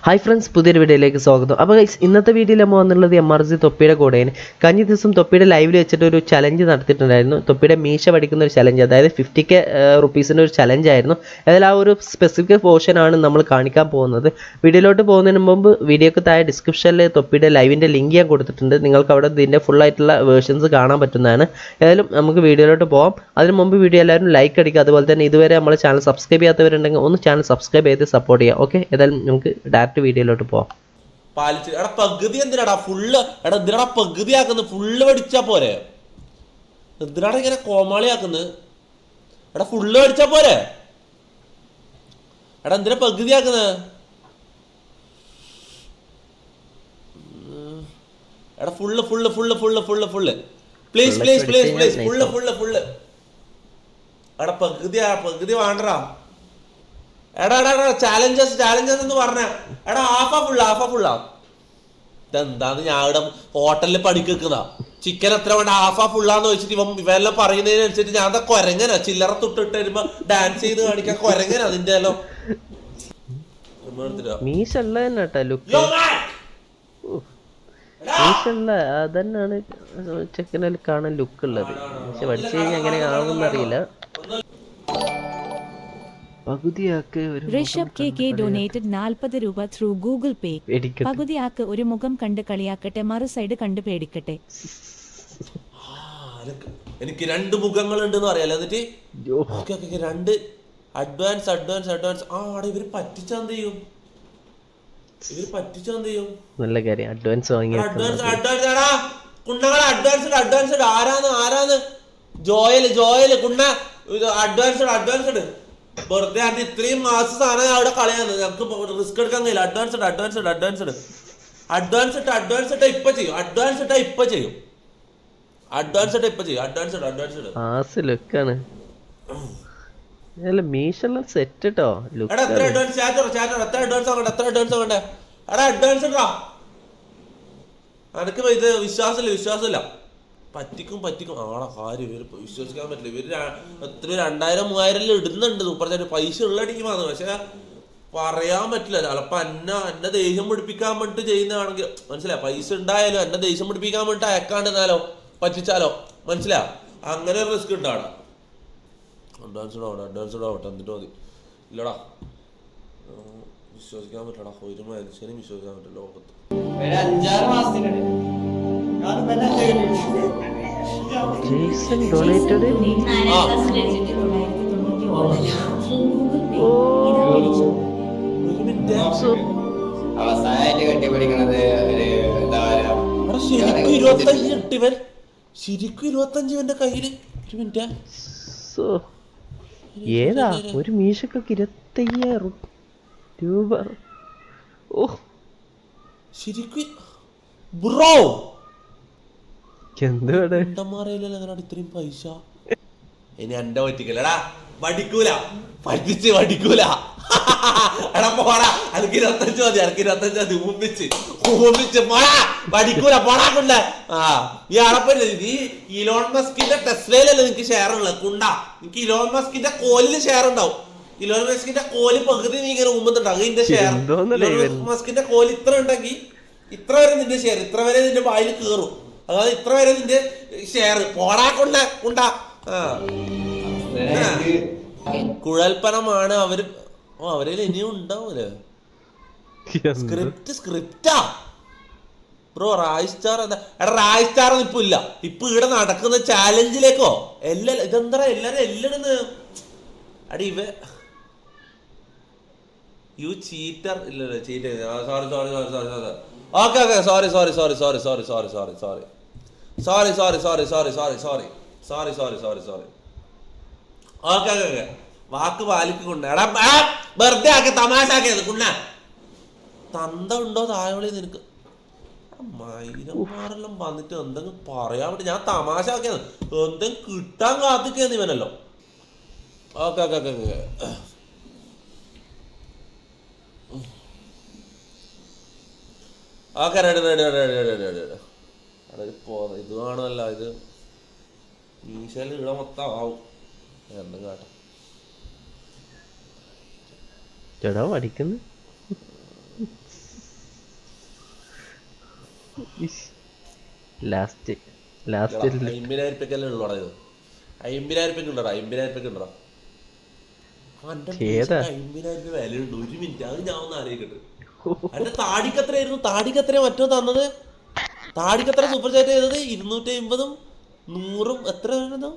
Hi friends, പുതിയൊരു വീഡിയോയിലേക്ക് സ്വാഗതം. അപ്പോൾ ഇന്നത്തെ വീഡിയോയിൽ നമ്മൾ വന്നുള്ളത് MRC തൊപ്പിയുടെ കൂടെയാണ്. കഴിഞ്ഞ ദിവസം തൊപ്പിയുടെ ലൈവിൽ വെച്ചിട്ട് ഒരു ചലഞ്ച് നടത്തിയിട്ടുണ്ടായിരുന്നു. തൊപ്പിയുടെ മീശ പഠിക്കുന്ന ഒരു ചലഞ്ച്, അതായത് 50K റുപ്പീസിൻ്റെ ഒരു ചലഞ്ച് ആയിരുന്നു. അതിൽ ആ ഒരു സ്പെസിഫിക് പോർഷനാണ് നമ്മൾ കാണിക്കാൻ പോകുന്നത്. വീഡിയോയിലോട്ട് പോകുന്നതിന് മുമ്പ് വീഡിയോക്ക് താഴെ ഡിസ്ക്രിപ്ഷനിൽ തൊപ്പിയുടെ ലൈവിൻ്റെ ലിങ്ക് ഞാൻ കൊടുത്തിട്ടുണ്ട്. നിങ്ങൾക്ക് അവിടെ ഇതിൻ്റെ ഫുള്ളായിട്ടുള്ള വേർഷൻസ് കാണാൻ പറ്റുന്നതാണ്. ഏതായാലും നമുക്ക് വീഡിയോയിലോട്ട് പോകാം. അതിന് മുമ്പ് വീഡിയോ എല്ലാവരും ലൈക്ക് അടിക്കുക. അതുപോലെ തന്നെ ഇതുവരെ നമ്മുടെ ചാനൽ സബ്സ്ക്രൈബ് ചെയ്യാത്തവരുണ്ടെങ്കിൽ ഒന്ന് ചാനൽ സബ്സ്ക്രൈബ് ചെയ്ത് സപ്പോർട്ട് ചെയ്യുക. ഓക്കെ, ഏതായാലും നമുക്ക് ഡയറക്റ്റ് വീഡിയോയിലോട്ട് പോവാം. പാലിച്ച് എടാ പകുതി എന്തിനാടാ ഫുള്ള്? എടാ എന്തിനാടാ പകുതി ആക്കുന്നത്? ഫുള്ള് പഠിച്ചാ പോരെ? എന്തിനാടാ ഇങ്ങനെ കോമാളിയാക്കുന്നത്? എടാ ഫുള്ള് പഠിച്ചാ പോരെ? എടാ എന്തിനാ പകുതി ആക്കുന്നത്? എടാ full full full full full full please please please please full full full. എടാ പകുതി വേണ്ടടാ. എടാ എടാ എടാ ചാലഞ്ചസ് എന്ന് പറഞ്ഞ എടാ ഹാഫാ ഫുള്ളാ. ഇതെന്താന്ന് ഞാൻ ഇവിടെ ഹോട്ടലിൽ പണിക്കുന്ന ചിക്കൻ എത്ര വേണ്ട ഹാഫാ ഫുള്ളാന്ന് വെച്ചിട്ട് ഇവെല്ലാം പറയുന്നതിനനുസരിച്ച് ഞാൻ കൊരങ്ങനാ. ചില്ലറ തൊട്ടിട്ട് വരുമ്പോ ഡാൻസ് ചെയ്ത് കാണിക്കാൻ കൊരങ്ങനാ നിന്റെ എല്ലാം. അതന്നാണ് ചെക്കനിൽ കാണാൻ ലുക്ക് ഉള്ളത്. പക്ഷെ പഠിച്ചു കഴിഞ്ഞാൽ എങ്ങനെ ആവുമെന്നറിയില്ല. ഋഷഭ് കെ ഡൊനേറ്റഡ് 40 രൂപ ത്രൂ ഗൂഗിൾ പേ. പകുതിയാക്ക് ഒരു മുഖം കണ്ട് കളിയാക്കട്ടെ, മറു സൈഡ് കണ്ട് പേടിക്കട്ടെ. എനിക്ക് രണ്ട് മുഖങ്ങളുണ്ടെന്ന് അറിയാലോ. എന്നിട്ട് രണ്ട് അഡ്വാൻസ്. ഇവര് പറ്റിച്ചെന്ത് ചെയ്യും? നല്ല കാര്യം, അഡ്വാൻസ് വാങ്ങി. അഡ്വാൻസ് ആരാന്ന്? ജോയല് കുണ്ണ അഡ്വാൻസ്ഡ് വെറുതെ അത് ഇത്രയും മാസം സാധനം അവിടെ കളയാന്ന്. ഞങ്ങൾക്ക് റിസ്ക് എടുക്കാൻ കഴിയില്ല. അഡ്വാൻസ് ഇട്ട ഇപ്പൊ ചെയ്യും. സെറ്റ് ട്ടോ. എത്ര അഡ്വാൻസ് വേണ്ടേ? എടാ അഡ്വാൻസ് ഇട്ടാ. എനിക്ക് ഇത് വിശ്വാസമില്ല. പറ്റിക്കും ആളെ കാര്യം ഇവര് വിശ്വസിക്കാൻ പറ്റില്ല. ഇവര് എത്ര 2000-3000 ഇടുന്നുണ്ട് സൂപ്പർ ചാറ്റ്. പൈസ ഉള്ളടിക്കും വന്നു. പക്ഷെ പറയാൻ പറ്റില്ല. ചിലപ്പോ എന്നെ ദേഷ്യം പിടിപ്പിക്കാൻ വേണ്ടിട്ട് ചെയ്യുന്നതാണെങ്കിൽ മനസ്സിലാ. പൈസ ഉണ്ടായാലും എന്നെ ദേഷ്യം പിടിപ്പിക്കാൻ വേണ്ടിട്ട് അയക്കാണ്ടിരുന്നാലോ പറ്റിച്ചാലോ മനസ്സിലാ. അങ്ങനെ ഒരു റിസ്ക് ഉണ്ടാടാ. അഡ്വാൻസ് ആവട്ടെ എന്നിട്ട് മതി. ഇല്ലടാ വിശ്വസിക്കാൻ പറ്റടാ. ഒരു മനുഷ്യനും വിശ്വസിക്കാൻ പറ്റില്ല ലോകത്ത്. 5-6 മാസത്തിനുണ്ട്. Jason donated. അവസാനമായിട്ട് കെട്ടിപ്പിടിക്കണത് ശരിക്കും 25 ഇവന്റെ കയ്യില്. ഒരു മിനിറ്റ്, ഏതാ ഒരു മീശക്കൊക്കെ 25,000 രൂപ? ഓ ശരിക്കും ബ്രോ എന്തുവാടെ ഇത്രയും പൈസ? ഇനി എന്റെ പറ്റിക്കല്ലടാ. പഠിക്കൂല. എടാ പോടാ. എനിക്ക് 25 മതി. 25 ഊമ്പിച്ച് പോടാ. പോടാ കൊണ്ട്. ഈ അടപ്പല്ലേ നീ ഇലോൺ മസ്കിന്റെ ടെസ്ലയിലല്ലേ നിനക്ക് ഷെയർ ഉള്ളത് കുണ്ട. എനിക്ക് ഇലോൺ മസ്കിന്റെ കോലില് ഷെയർ ഉണ്ടാവും. ഇലോൺ മസ്കിന്റെ കോല് പകുതി നീ ഇങ്ങനെ ഊമ്പുന്നുണ്ടാവും. ഇതിന്റെ ഷെയർ ഇലോൺ മസ്കിന്റെ കോല് ഇത്ര ഉണ്ടെങ്കിൽ ഇത്ര വരെ നിന്റെ ഷെയർ, ഇത്ര വരെ നിന്റെ വായിൽ കയറും. അതായത് ഇത്ര വരെ നിന്റെ ഷെയർ. പോടാ കൊണ്ടാ. കുഴൽപ്പനമാണ് അവര്. അവരിൽ ഇനിയും ഉണ്ടാവൂലേ സ്ക്രിപ്റ്റാ ബ്രോ. റായ് സ്റ്റാർ എന്താ? എടാ റായ് സ്റ്റാർ ഇപ്പൊ ഇല്ല. ഇപ്പൊ ഇവിടെ നടക്കുന്ന ചാലഞ്ചിലേക്കോ ഇതെന്താ എല്ലാരും എല്ലിടുന്ന് അടി യു ചീറ്റർ. ഇല്ലല്ലോ ചീറ്റ്. സോറി ഓക്കെ വാക്ക് പാലിക്കൊണ്ട്. എടാ വെറുതെ ആക്കി തമാശ ആക്കിയത് കുണ്ണ. തന്ത ഉണ്ടോ തായോളി നിനക്ക്? മൈരന്മാരെല്ലാം വന്നിട്ട് എന്തെങ്കിലും പറയാൻ വേണ്ടി ഞാൻ തമാശ ആക്കിയത്. എന്തെങ്കിലും കിട്ടാൻ കാത്തിക്കുന്നു ഇവനല്ലോ. ഓക്കെ റെഡി പോന്ന ഇത് കാണുമല്ല. ഇത് മീശയിൽ ഇട മൊത്തം ആവും. എന്തും കാട്ടാം. ചേടാ പഠിക്കുന്നു ലാസ്റ്റ് 50,000 ഉള്ളോടാ ഇത്. 50,000 ഉണ്ടോടാ? 50,000 ഉണ്ടോടാ? ഏതാ? 50,000 വിലയുണ്ട്. 1 മിനിറ്റ്, അത് ഞാൻ ഒന്ന് ആലോചിക്കട്ടെ. അതിന്റെ താടിക്കത്രയായിരുന്നു? താടിക്കത്രയാ മറ്റോ തന്നത്? താടിക്കത്ര സൂപ്പർ ചാറ്റ് ചെയ്തത് 250ഉം 100ഉം എത്ര ആയിരുന്നു?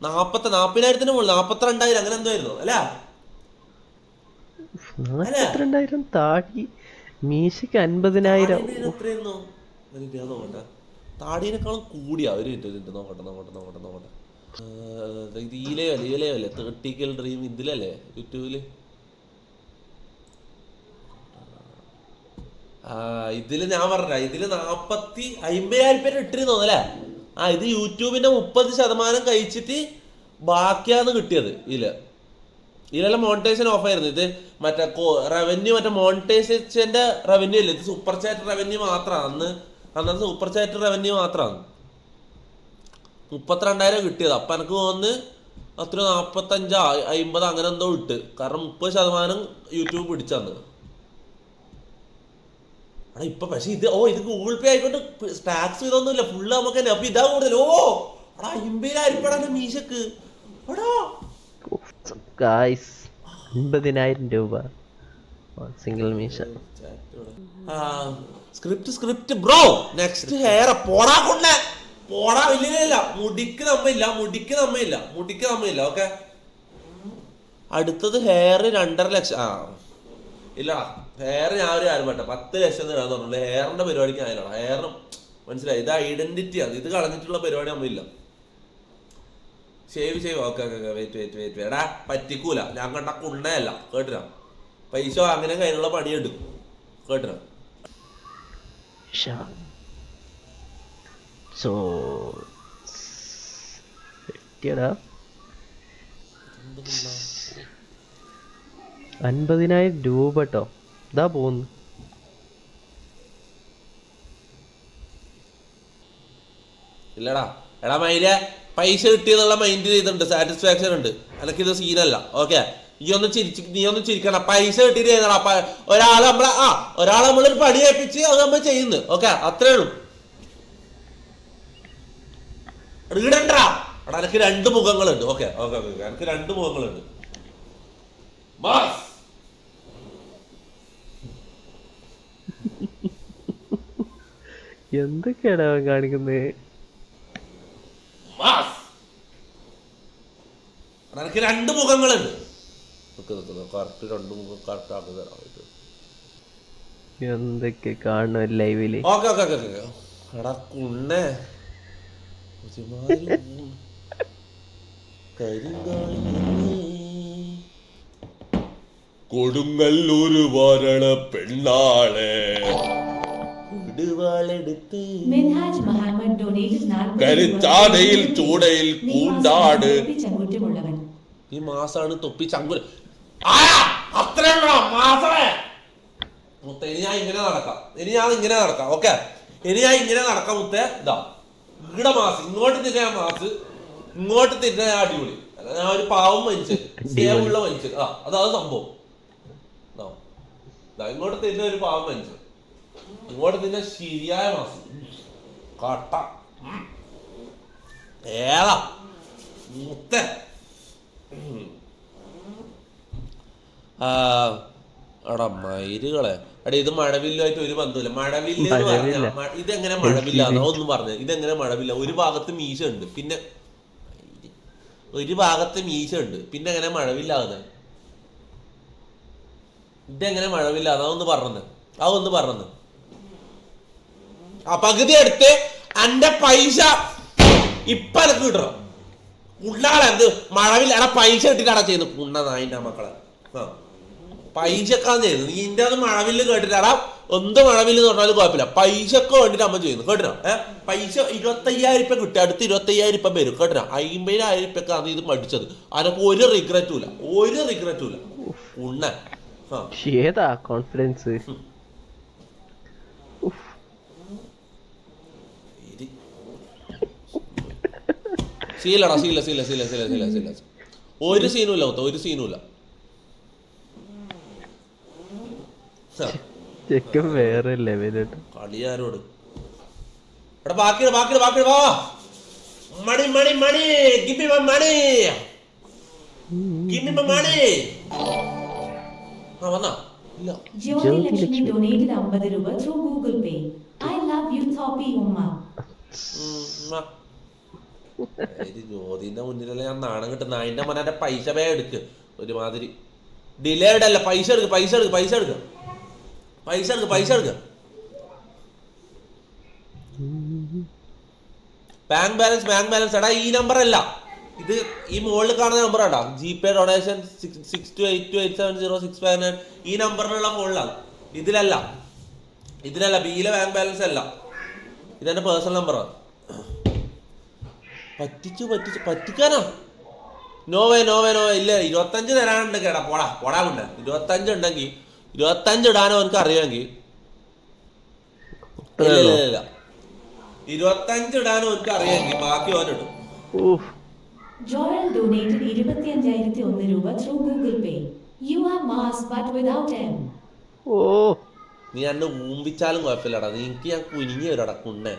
40,000 മുകളിൽ 42,000 അങ്ങനെ എന്തോ ആയിരുന്നു അല്ല? 42,000 താടി. മീശയ്ക്ക് 50,000. എത്രയായിരുന്നു? നോക്കട്ടെ. താടിനേക്കാളും കൂടിയാ. ഒരു മിനിറ്റ് നോക്കട്ടെ. ഇത് ഈലയല്ലേ 30 ഡ്രീം ഇതിലല്ലേ യൂട്യൂബില്? ഇതില് ഞാൻ പറഞ്ഞ ഇതില് 50,000 ഇട്ടിരുന്നു അല്ലേ? ഇത് യൂട്യൂബിന്റെ 30% കഴിച്ചിട്ട് ബാക്കിയാന്ന് കിട്ടിയത്. ഇതിലെല്ലാം മോണിറ്റൈസേഷൻ ഓഫ് ആയിരുന്നു. ഇത് മറ്റേ റവന്യൂ, മറ്റേ മോണിറ്റൈസേഷന്റെ റവന്യൂ ഇല്ല, ഇത് സൂപ്പർ ചാറ്റ് റവന്യൂ മാത്രമാണ്. അന്നത്തെ സൂപ്പർ ചാറ്റ് റവന്യൂ മാത്രമാണ് 32,000 കിട്ടിയത്. അപ്പൊ എനിക്ക് തോന്നുന്നു അത്ര 45, 50 അങ്ങനെ എന്തോ ഇട്ട്. കാരണം 30% യൂട്യൂബ് പിടിച്ചന്ന്. ഇപ്പൊ പക്ഷെ ഇത് ഗൂഗിൾ പേ ആയിക്കോട്ടെ, ടാക്സ് ഇതൊന്നുമില്ല, ഫുള്ള് നമുക്ക് തന്നെ. അപ്പൊ ഇതാ കൂടുതൽ. 50,000 മീശക്ക്. 50,000 രൂപ സിംഗിൾ മീശ. Script bro. നെക്സ്റ്റ് ഹെയർ പോടാ കൊണ്ടേ പോടാ. ഇല്ല, മുടിക്ക് നമ്മയില്ല. ഓക്കെ, അടുത്തത് ഹെയർ 2.5 ലക്ഷം. ഇല്ലടാ, ഹെയർ ഞാൻ ഒരു കാര്യം പറ്റ 10 ലക്ഷം തരാൻ തോന്നുന്നു. ഹെയറിന്റെ പരിപാടിക്ക് ആയില്ലടാ. ഹെയറിന് മനസ്സിലായി, ഇത് ഐഡന്റിറ്റിയാണ്. ഇത് കളഞ്ഞിട്ടുള്ള പരിപാടി നമ്മളില്ല. ഷേവ് ഓക്കെ വെയിറ്റ് എടാ, പറ്റിക്കൂല. ഞാൻ കണ്ട കുണ്ണയല്ല കേട്ടിരാ. പൈസ അങ്ങനെ അതിനുള്ള പണിയെടുക്കും കേട്ടിരാ. സോ 50,000 രൂപ കേട്ടോ. ഇതാ പോന്നു. ഇല്ലടാ എടാ മൈല, പൈസ കിട്ടിയെന്നുള്ള മൈൻഡ് ചെയ്തിട്ടുണ്ട്, സാറ്റിസ്ഫാക്ഷൻ ഉണ്ട്. എനിക്കിത് സീനല്ല. ഓക്കെ, നീ ഒന്ന് ചിരിക്കണം. പൈസ കിട്ടിയിട്ട് ചെയ്യണടാ. ഒരാള് നമ്മളൊരു പണി ഏൽപ്പിച്ച് അത് നമ്മൾ ചെയ്യുന്നു. ഓക്കെ, അത്രേ ഉള്ളൂ. ഇടണ്ടാ. എടാ എനിക്ക് 2 മുഖങ്ങളുണ്ട്. ഓക്കെ, എനിക്ക് 2 മുഖങ്ങളുണ്ട്. എന്തൊക്കെയാണ് അവൻ കാണിക്കുന്നത്? എനിക്ക് 2 മുഖങ്ങളുണ്ട്. കറക്റ്റ് 2 മുഖം കറക്റ്റ് ആക്കി തരാം. എന്തൊക്കെ കാണുന്നു ലൈവില്. ഓക്കെ. എടാ കുണ്ണേ, കൊടുങ്ങല്ലൂര് വാരണ പെണ്ണാളെ മിൻഹാജ് മുഹമ്മദ് ഡൊനേറ്റഡ് 40 കരുത്താതയിൽ ചൂടയിൽ കൂണ്ടാട്. ചങ്കുറ്റമുള്ളവൻ. ഈ മാസാണ് തൊപ്പി ചങ്കുല. അത്രയുണ്ടോ മാസമേ? ഇനി ഞാൻ ഇങ്ങനെ നടക്കാം. ഓക്കെ, ഇനി ഞാൻ ഇങ്ങനെ നടക്കാം മുത്തേ. ഇതാ ഇവിടെ മാസ്, ഇങ്ങോട്ട് തിന്നെ മാസ്, ഇങ്ങോട്ട് തിന്നെ അടിപൊളി. ഞാൻ ഒരു പാവം മനുഷ്യൻ, സ്നേഹമുള്ള മനുഷ്യൻ. അതാണ് സംഭവം. ഇങ്ങോട്ട് തിന്നെ ഒരു പാവം മനുഷ്യൻ, ഇങ്ങോട്ട് തിന്നെ ശരിയായ മാസം കട്ട. ഏതാ മുത്ത? എടാ മയിലുകളെ, എടാ ഇത് മഴവില്ലുമായിട്ട് ഒരു ബന്ധമില്ല. മഴവില്ല ഇതെങ്ങനെ മഴവില്ലാന്നോ ഒന്നും പറഞ്ഞു. ഇതെങ്ങനെ മഴവില്ല? ഒരു ഭാഗത്ത് മീശ ഉണ്ട്, പിന്നെ എങ്ങനെ മഴവില്ലാതെ? ഇതെങ്ങനെ മഴവില്ലാതെ? അതൊന്ന് പറഞ്ഞത്. പകുതി എടുത്ത് എന്റെ പൈസ ഇപ്പൊ എനിക്ക് കിട്ടണം. ഉള്ളാളെ എന്ത് മഴവില്ല? എടാ പൈസ ഇട്ടിട്ടാണ് ചെയ്യുന്നത്. കുണ്ണ നായിന്റെ മക്കളെ. പൈസക്കാന്ന് ചെയ്യുന്നത്. നീ ഇന്റെ അത് മഴവില്ല് കേട്ടിട്ടാടാ. എന്ത് മഴവില്ല് എന്ന് പറഞ്ഞാലും കുഴപ്പമില്ല. പൈസക്ക് വേണ്ടിട്ട് അമ്മ ചെയ്യുന്നു കേട്ടോ. പൈസ 25,000 കിട്ടും. അടുത്ത് 25,000 വരും കേട്ടോ. 50,000 ഇത് പഠിച്ചത്. അതിനൊക്കെ ഒരു റിഗ്രറ്റുമില്ല. ഉണ്ണ ഏതാ കോൺഫിഡൻസ്? സീലടാ. ഒരു സീനുമില്ല. ചെക്കൻ വേറെ ലെവലോട്ട്. കളിയാരോട് എടാ ബാക്കി വാ മണി give me my money വന്നാ ഇല്ല ജ്യോതി ലക്ഷ്മി ഡൊനേറ്റഡ് 50 രൂപ through Google Pay. I love you തോപ്പി ഉമ്മ. ജ്യോതിന്റെ മുന്നിലല്ല ഞാൻ നാണം കിട്ടുന്ന അതിന്റെ മോനെ പൈസ വേ എടുക്ക് ഒരുമാതിരി ഡിലേഡ് അല്ല പൈസ എടുക്ക് ബാങ്ക് ബാലൻസ് എടാ ഈ നമ്പർ അല്ല ഇത് ഈ മുകളിൽ കാണുന്ന നമ്പർ ആടാ ജിപേ ഡൊണേഷൻ 6282870659 ഈ നമ്പറിലുള്ള മുകളിലാണ് ഇതിലല്ല ബിയിലെ ബാങ്ക് ബാലൻസ് അല്ല ഇതെന്റെ പേഴ്സണൽ നമ്പറാണ് പറ്റിക്കാനാ നോവേ ഇല്ല 25 തരാനുണ്ട് കേടാ പോടാ കൊണ്ട് 25 ഉണ്ടെങ്കിൽ 25 ഇടാനോ എനിക്ക് അറിയാമെങ്കിൽ ഇല്ല 25 ഇടാനോ എനിക്ക് അറിയാമെങ്കിൽ ബാക്കി ഓനിടും. ജോയൽ ഡൊനേറ്റഡ് 25001 രൂപ through Google pay. You are mass but without M. നീ എന്നെ ഊമ്പിച്ചാലും കുഴപ്പമില്ലടാ എനിക്ക് ഞാൻ കുനിഞ്ഞു വരടാ കുണ്ണെ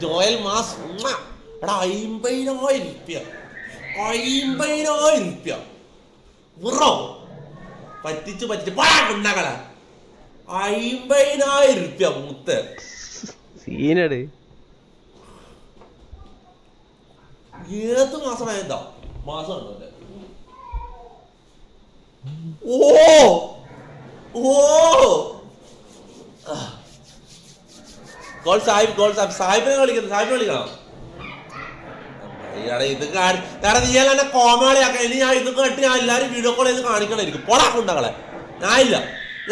ജോയൽ മാസ് എടാ 50,000 രൂപ ഉറോ പറ്റിച്ചു കുണ്ണകളെ 50,000 രൂപ മുത്ത് സീനട് ഏത് മാസമായതാ മാസം ഉണ്ടോ സാഹിബിനെ വിളിക്കണം ഇത് നീയാൽ എന്നെ കോമാളിയാക്കാം ഇനി ഞാൻ ഇത് കേട്ട് ഞാൻ എല്ലാരും വീഡിയോ കോൾ ചെയ്ത് കാണിക്കണായിരിക്കും പോടാ കുണ്ടകളെ ഞാനില്ല ഇല്ല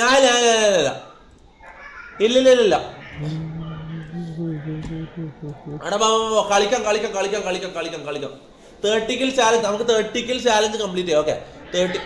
എടാ കളിക്കാം 30 കിൽ ചാലഞ്ച് നമുക്ക് 30 കിൽ ചാലഞ്ച് കംപ്ലീറ്റ് ചെയ്യാം. ഓക്കെ 30